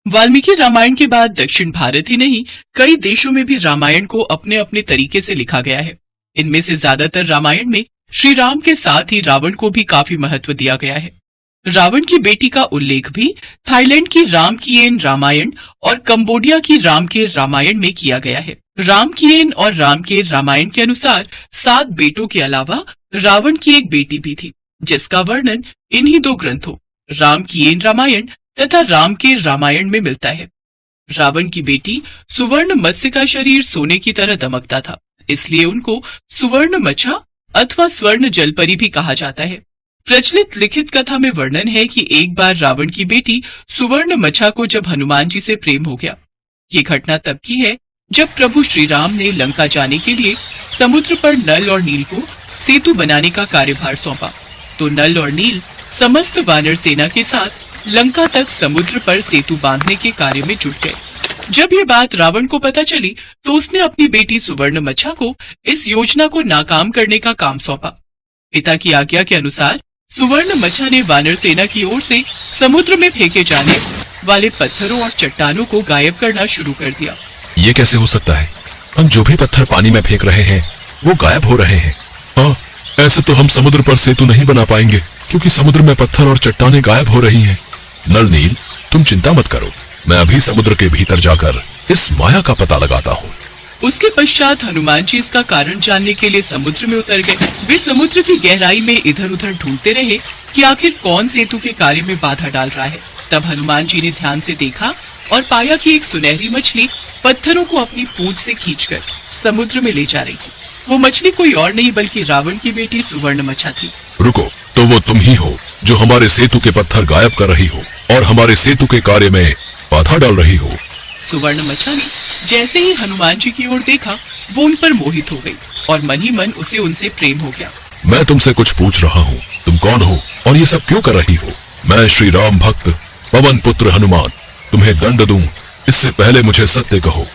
वाल्मीकि रामायण के बाद दक्षिण भारत ही नहीं, कई देशों में भी रामायण को अपने अपने तरीके से लिखा गया है। इनमें से ज्यादातर रामायण में श्री राम के साथ ही रावण को भी काफी महत्व दिया गया है। रावण की बेटी का उल्लेख भी थाईलैंड की रामकीयन रामायण और कंबोडिया की रामकेर रामायण में किया गया है। रामकीयन और रामकेर रामायण के अनुसार 7 बेटों के अलावा रावण की एक बेटी भी थी, जिसका वर्णन इन्हीं 2 ग्रंथों रामकीयन रामायण तथा रामकेर रामायण में मिलता है। रावण की बेटी सुवर्ण मत्स्य का शरीर सोने की तरह दमकता था, इसलिए उनको सुवर्ण मच्छा अथवा स्वर्ण जलपरी भी कहा जाता है। प्रचलित लिखित कथा में वर्णन है कि एक बार रावण की बेटी सुवर्ण मच्छा को जब हनुमान जी से प्रेम हो गया। ये घटना तब की है जब प्रभु श्री राम ने लंका जाने के लिए समुद्र पर नल और नील को सेतु बनाने का कार्यभार सौंपा, तो नल और नील समस्त वानर सेना के साथ लंका तक समुद्र पर सेतु बांधने के कार्य में जुट गए। जब ये बात रावण को पता चली तो उसने अपनी बेटी सुवर्ण मच्छा को इस योजना को नाकाम करने का काम सौंपा। पिता की आज्ञा के अनुसार सुवर्ण मच्छा ने वानर सेना की ओर से समुद्र में फेंके जाने वाले पत्थरों और चट्टानों को गायब करना शुरू कर दिया। ये कैसे हो सकता है? हम जो भी पत्थर पानी में फेंक रहे हैं वो गायब हो रहे हैं। हाँ, ऐसे तो हम समुद्र पर सेतु नहीं बना पाएंगे, क्योंकि समुद्र में पत्थर और चट्टानें गायब हो रही हैं। नल नील, तुम चिंता मत करो, मैं अभी समुद्र के भीतर जाकर इस माया का पता लगाता हूँ। उसके पश्चात हनुमान जी इसका कारण जानने के लिए समुद्र में उतर गए। वे समुद्र की गहराई में इधर उधर ढूंढते रहे कि आखिर कौन सेतु के कार्य में बाधा डाल रहा है। तब हनुमान जी ने ध्यान से देखा और पाया कि एक सुनहरी मछली पत्थरों को अपनी पूंछ से खींचकर समुद्र में ले जा रही थी। वो मछली कोई और नहीं बल्कि रावण की बेटी सुवर्ण मच्छा थी। रुको, तो वो तुम ही हो जो हमारे सेतु के पत्थर गायब कर रही हो और हमारे सेतु के कार्य में बाधा डाल रही हो। सुवर्ण मच्छा ने जैसे ही हनुमान जी की ओर देखा, वो उन पर मोहित हो गई और मन ही मन उसे उनसे प्रेम हो गया। मैं तुमसे कुछ पूछ रहा हूँ, तुम कौन हो और ये सब क्यों कर रही हो? मैं श्री राम भक्त पवन पुत्र हनुमान तुम्हें दंड दूं, इससे पहले मुझे सत्य कहो।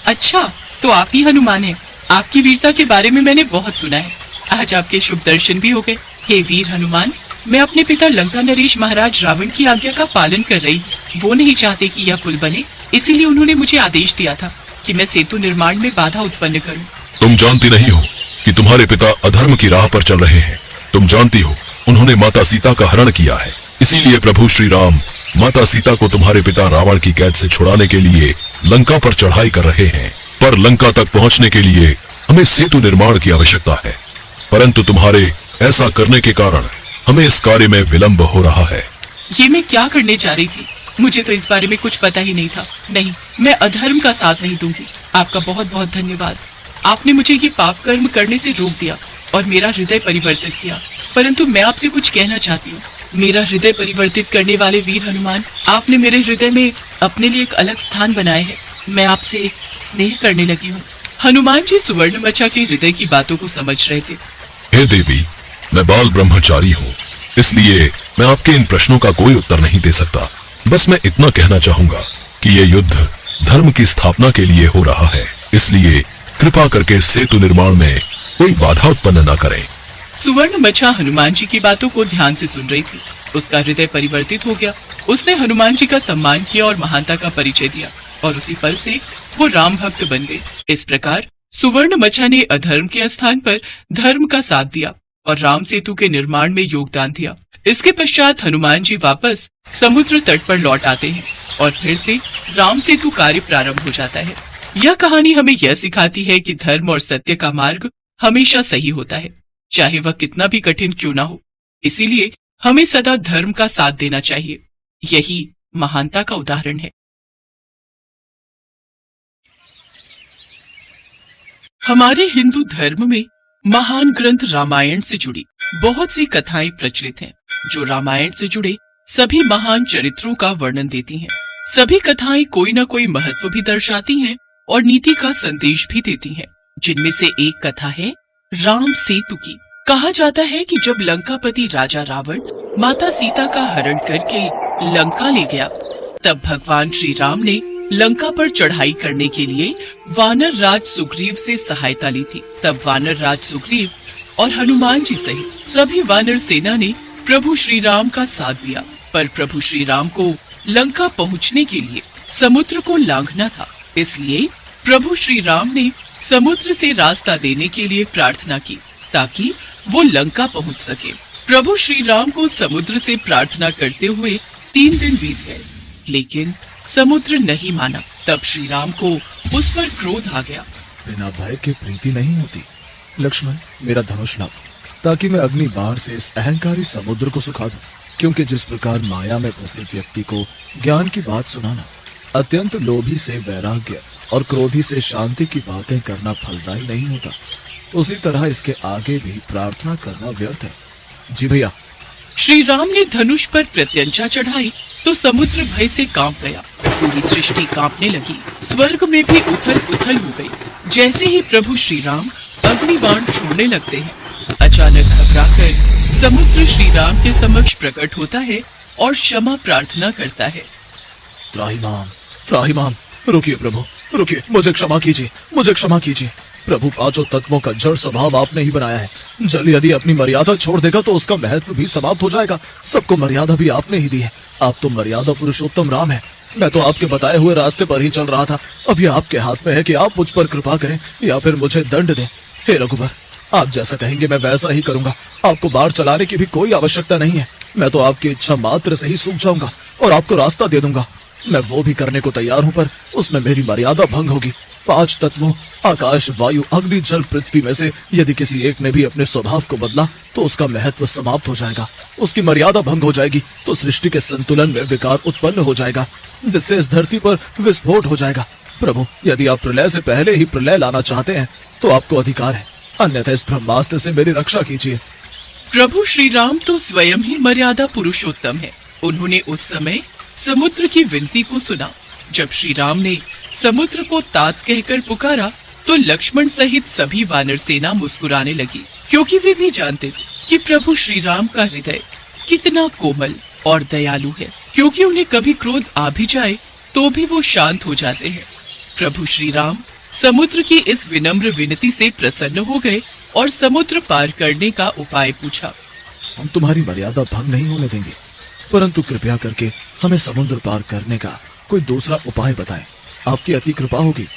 अच्छा, तो आप ही हनुमान हैं। आपकी वीरता के बारे में मैंने बहुत सुना है। आज आपके शुभ दर्शन भी हो गए। हे वीर हनुमान, मैं अपने पिता लंका नरेश महाराज रावण की आज्ञा का पालन कर रही। वो नहीं चाहते कि यह पुल बने, इसीलिए उन्होंने मुझे आदेश दिया था कि मैं सेतु निर्माण में बाधा उत्पन्न करूं। तुम जानती नहीं हो कि तुम्हारे पिता अधर्म की राह पर चल रहे हैं। तुम जानती हो उन्होंने माता सीता का हरण किया है, इसीलिए प्रभु श्री राम माता सीता को तुम्हारे पिता रावण की कैद से छुड़ाने के लिए लंका पर चढ़ाई कर रहे हैं। पर लंका तक पहुँचने के लिए हमें सेतु निर्माण की आवश्यकता है, परंतु तुम्हारे ऐसा करने के कारण हमें इस कार्य में विलंब हो रहा है। ये मैं क्या करने जा रही थी? मुझे तो इस बारे में कुछ पता ही नहीं था। नहीं, मैं अधर्म का साथ नहीं दूंगी। आपका बहुत बहुत धन्यवाद। आपने मुझे ये पाप कर्म करने से रोक दिया और मेरा हृदय परिवर्तित किया। परंतु मैं आपसे कुछ कहना चाहती हूँ। मेरा हृदय परिवर्तित करने वाले वीर हनुमान, आपने मेरे हृदय में अपने लिए एक अलग स्थान बनाया है। मैं आपसे स्नेह करने लगी हूँ। हनुमान जी सुवर्ण मच्छा के हृदय की बातों को समझ रहे थे। हे देवी, मैं बाल ब्रह्मचारी हूँ, इसलिए मैं आपके इन प्रश्नों का कोई उत्तर नहीं दे सकता। बस मैं इतना कहना चाहूंगा कि ये युद्ध धर्म की स्थापना के लिए हो रहा है, इसलिए कृपा करके सेतु निर्माण में कोई बाधा उत्पन्न न करें। सुवर्ण मच्छा हनुमान जी की बातों को ध्यान से सुन रही थी। उसका हृदय परिवर्तित हो गया। उसने हनुमान जी का सम्मान किया और महानता का परिचय दिया और उसी पल से वो राम भक्त बन गए। इस प्रकार सुवर्ण मच्छा ने अधर्म के स्थान पर धर्म का साथ दिया और राम सेतु के निर्माण में योगदान दिया। इसके पश्चात हनुमान जी वापस समुद्र तट पर लौट आते हैं और फिर से राम सेतु कार्य प्रारंभ हो जाता है। यह कहानी हमें यह सिखाती है कि धर्म और सत्य का मार्ग हमेशा सही होता है, चाहे वह कितना भी कठिन क्यों ना हो। इसीलिए हमें सदा धर्म का साथ देना चाहिए। यही महानता का उदाहरण है। हमारे हिंदू धर्म में महान ग्रंथ रामायण से जुड़ी बहुत सी कथाएं प्रचलित हैं, जो रामायण से जुड़े सभी महान चरित्रों का वर्णन देती हैं। सभी कथाएं कोई न कोई महत्व भी दर्शाती हैं और नीति का संदेश भी देती हैं। जिनमें से एक कथा है राम सेतु की। कहा जाता है कि जब लंकापति राजा रावण माता सीता का हरण करके लंका ले गया, तब भगवान श्री राम ने लंका पर चढ़ाई करने के लिए वानर राज सुग्रीव से सहायता ली थी। तब वानर राज सुग्रीव और हनुमान जी सहित सभी वानर सेना ने प्रभु श्री राम का साथ दिया, पर प्रभु श्री राम को लंका पहुंचने के लिए समुद्र को लांघना था। इसलिए प्रभु श्री राम ने समुद्र से रास्ता देने के लिए प्रार्थना की ताकि वो लंका पहुंच सके। प्रभु श्री राम को समुद्र से प्रार्थना करते हुए 3 दिन बीत गए, लेकिन समुद्र नहीं माना। तब श्री राम को उस पर क्रोध आ गया। बिना भय के प्रीति नहीं होती। लक्ष्मण, मेरा धनुष लाओ ताकि मैं अग्नि बाण से इस अहंकारी समुद्र को सुखा दूं। क्योंकि जिस प्रकार माया में फंसे व्यक्ति को ज्ञान की बात सुनाना, अत्यंत लोभी से वैराग्य और क्रोधी से शांति की बातें करना फलदायी नहीं होता, उसी तरह इसके आगे भी प्रार्थना करना व्यर्थ है। जी भैया। श्री राम ने धनुष पर प्रत्यंचा चढ़ाई तो समुद्र भय से कांप गया। पूरी सृष्टि कांपने लगी, स्वर्ग में भी उथल पुथल हो गई। जैसे ही प्रभु श्री राम अग्नि बाण छोड़ने लगते हैं, अचानक घबराकर समुद्र श्री राम के समक्ष प्रकट होता है और क्षमा प्रार्थना करता है। त्राहिमाम, त्राहिमाम, रुकिए प्रभु, रुकिए, मुझे क्षमा कीजिए, मुझे क्षमा कीजिए। प्रभु, 5 तत्वों का जड़ स्वभाव आपने ही बनाया है। जल यदि अपनी मर्यादा छोड़ देगा तो उसका महत्व भी समाप्त हो जाएगा। सबको मर्यादा भी आपने ही दी है। आप तो मर्यादा पुरुषोत्तम राम है। मैं तो आपके बताए हुए रास्ते पर ही चल रहा था। अभी आपके हाथ में है कि आप मुझ पर कृपा करें या फिर मुझे दंड दें। हे रघुवर, आप जैसा कहेंगे मैं वैसा ही करूंगा। आपको बाढ़ चलाने की भी कोई आवश्यकता नहीं है। मैं तो आपकी इच्छा मात्र से ही सूख जाऊंगा और आपको रास्ता दे दूंगा। मैं वो भी करने को तैयार हूँ, पर उसमें मेरी मर्यादा भंग होगी। 5 तत्वों आकाश, वायु, अग्नि, जल, पृथ्वी में से यदि किसी एक ने भी अपने स्वभाव को बदला तो उसका महत्व समाप्त हो जाएगा, उसकी मर्यादा भंग हो जाएगी, तो सृष्टि के संतुलन में विकार उत्पन्न हो जाएगा, जिससे इस धरती पर विस्फोट हो जाएगा। प्रभु, यदि आप प्रलय से पहले ही प्रलय लाना चाहते हैं तो आपको अधिकार है, अन्यथा इस ब्रह्मास्त्र से मेरी रक्षा कीजिए। प्रभु श्री राम तो स्वयं ही मर्यादा पुरुषोत्तम है। उन्होंने उस समय समुद्र की विनती को सुना। जब श्री राम ने समुद्र को तात कहकर पुकारा तो लक्ष्मण सहित सभी वानर सेना मुस्कुराने लगी, क्योंकि वे भी जानते थे कि प्रभु श्री राम का हृदय कितना कोमल और दयालु है। क्योंकि उन्हें कभी क्रोध आ भी जाए तो भी वो शांत हो जाते हैं। प्रभु श्री राम समुद्र की इस विनम्र विनती से प्रसन्न हो गए और समुद्र पार करने का उपाय पूछा। हम तुम्हारी मर्यादा भंग नहीं होने देंगे, परंतु कृपया करके हमें समुद्र पार करने का कोई दूसरा उपाय बताएं। आपकी अति कृपा होगी।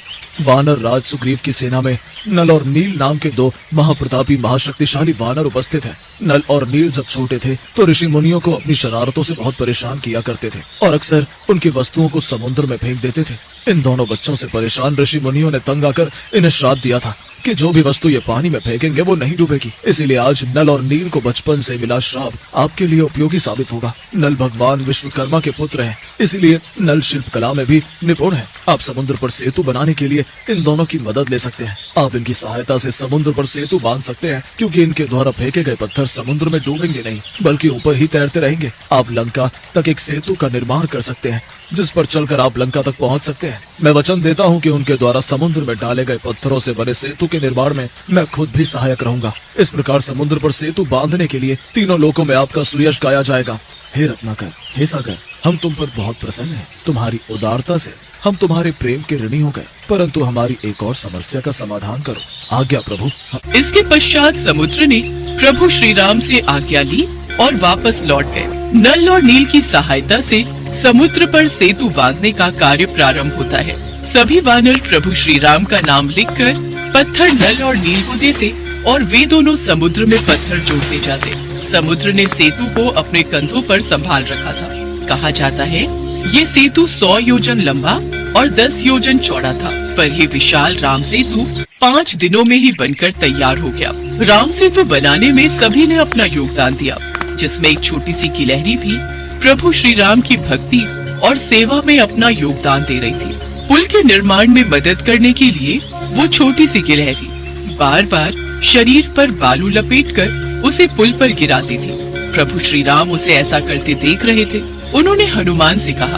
वानर राज सुग्रीव की सेना में नल और नील नाम के 2 महाप्रतापी महाशक्तिशाली वानर उपस्थित हैं। नल और नील जब छोटे थे तो ऋषि मुनियों को अपनी शरारतों से बहुत परेशान किया करते थे और अक्सर उनकी वस्तुओं को समुद्र में फेंक देते थे। इन दोनों बच्चों से परेशान ऋषि मुनियों ने तंग आकर इन्हें श्राप दिया था कि जो भी वस्तु ये पानी में फेंकेंगे वो नहीं डूबेगी। इसीलिए आज नल और नील को बचपन से मिला श्राप आपके लिए उपयोगी साबित होगा। नल भगवान विश्वकर्मा के पुत्र हैं, इसीलिए नल शिल्प कला में भी निपुण है। आप समुद्र पर सेतु बनाने के लिए इन दोनों की मदद ले सकते हैं। आप इनकी सहायता से समुद्र पर सेतु बांध सकते हैं, क्योंकि इनके द्वारा फेंके गए पत्थर समुद्र में डूबेंगे नहीं बल्कि ऊपर ही तैरते रहेंगे। आप लंका तक एक सेतु का निर्माण कर सकते हैं, जिस पर चलकर आप लंका तक पहुंच सकते हैं। मैं वचन देता हूं कि उनके द्वारा समुद्र में डाले गए पत्थरों से बने सेतु के निर्माण में मैं खुद भी सहायक रहूंगा। इस प्रकार समुद्र पर सेतु बांधने के लिए तीनों लोकों में आपका सुयश गाया जाएगा। हे रत्नाकर, हे सागर, हम तुम पर बहुत प्रसन्न हैं। तुम्हारी उदारता से हम तुम्हारे प्रेम के ऋणी हो गए, परंतु हमारी एक और समस्या का समाधान करो। आज्ञा प्रभु। इसके पश्चात समुद्र ने प्रभु श्री राम से आज्ञा ली और वापस लौट गए। नल और नील की सहायता से समुद्र पर सेतु बांधने का कार्य प्रारंभ होता है। सभी वानर प्रभु श्री राम का नाम लिखकर पत्थर नल और नील को देते और वे दोनों समुद्र में पत्थर जोड़ते जाते। समुद्र ने सेतु को अपने कंधों पर संभाल रखा था। कहा जाता है ये सेतु 100 योजन लंबा और 10 योजन चौड़ा था, पर ये विशाल राम सेतु 5 दिनों में ही बनकर तैयार हो गया। राम सेतु बनाने में सभी ने अपना योगदान दिया, जिसमें एक छोटी सी गिलहरी भी प्रभु श्री राम की भक्ति और सेवा में अपना योगदान दे रही थी। पुल के निर्माण में मदद करने के लिए वो छोटी सी गिलहरी बार बार शरीर पर बालू लपेटकर उसे पुल पर गिराती थी। प्रभु श्री राम उसे ऐसा करते देख रहे थे। उन्होंने हनुमान से कहा,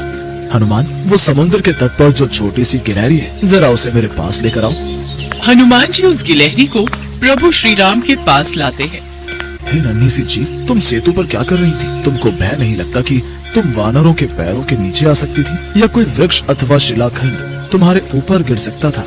हनुमान, वो समुद्र के तट पर जो छोटी सी गिलहरी है, जरा उसे मेरे पास लेकर आओ। हनुमान जी उस गिलहरी को प्रभु श्री राम के पास लाते हैं। हे नन्ही सी जीव, तुम सेतु पर क्या कर रही थी? तुमको भय नहीं लगता कि तुम वानरों के पैरों के नीचे आ सकती थी, या कोई वृक्ष अथवा शिलाखंड तुम्हारे ऊपर गिर सकता था?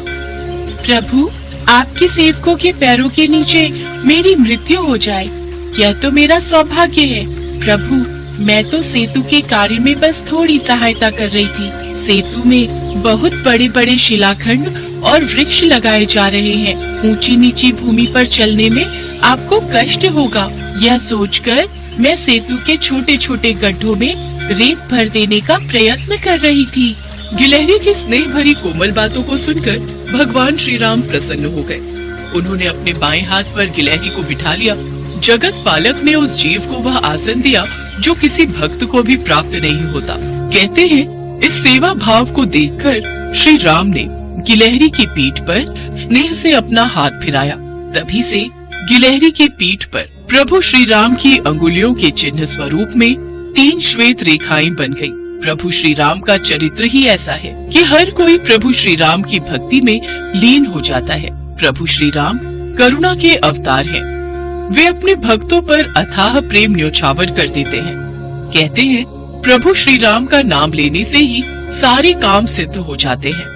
प्रभु, आपके सेवकों के पैरों के नीचे मेरी मृत्यु हो जाए, यह तो मेरा सौभाग्य है। प्रभु, मैं तो सेतु के कार्य में बस थोड़ी सहायता कर रही थी। सेतु में बहुत बड़े बड़े शिलाखंड और वृक्ष लगाए जा रहे हैं। ऊंची नीची भूमि पर चलने में आपको कष्ट होगा, यह सोचकर मैं सेतु के छोटे छोटे गड्ढों में रेत भर देने का प्रयत्न कर रही थी। गिलहरी की स्नेह भरी कोमल बातों को सुनकर भगवान श्री राम प्रसन्न हो गए। उन्होंने अपने बाएं हाथ पर गिलहरी को बिठा लिया। जगत पालक ने उस जीव को वह आसन दिया जो किसी भक्त को भी प्राप्त नहीं होता। कहते हैं इस सेवा भाव को देखकर श्री राम ने गिलहरी की पीठ पर स्नेह से अपना हाथ फिराया। तभी से गिलहरी की पीठ पर प्रभु श्री राम की अंगुलियों के चिन्ह स्वरूप में 3 श्वेत रेखाएं बन गयी। प्रभु श्री राम का चरित्र ही ऐसा है कि हर कोई प्रभु श्री राम की भक्ति में लीन हो जाता है। प्रभु श्री राम करुणा के अवतार हैं। वे अपने भक्तों पर अथाह प्रेम न्योछावर कर देते हैं। कहते हैं प्रभु श्री राम का नाम लेने से ही सारे काम सिद्ध हो जाते हैं।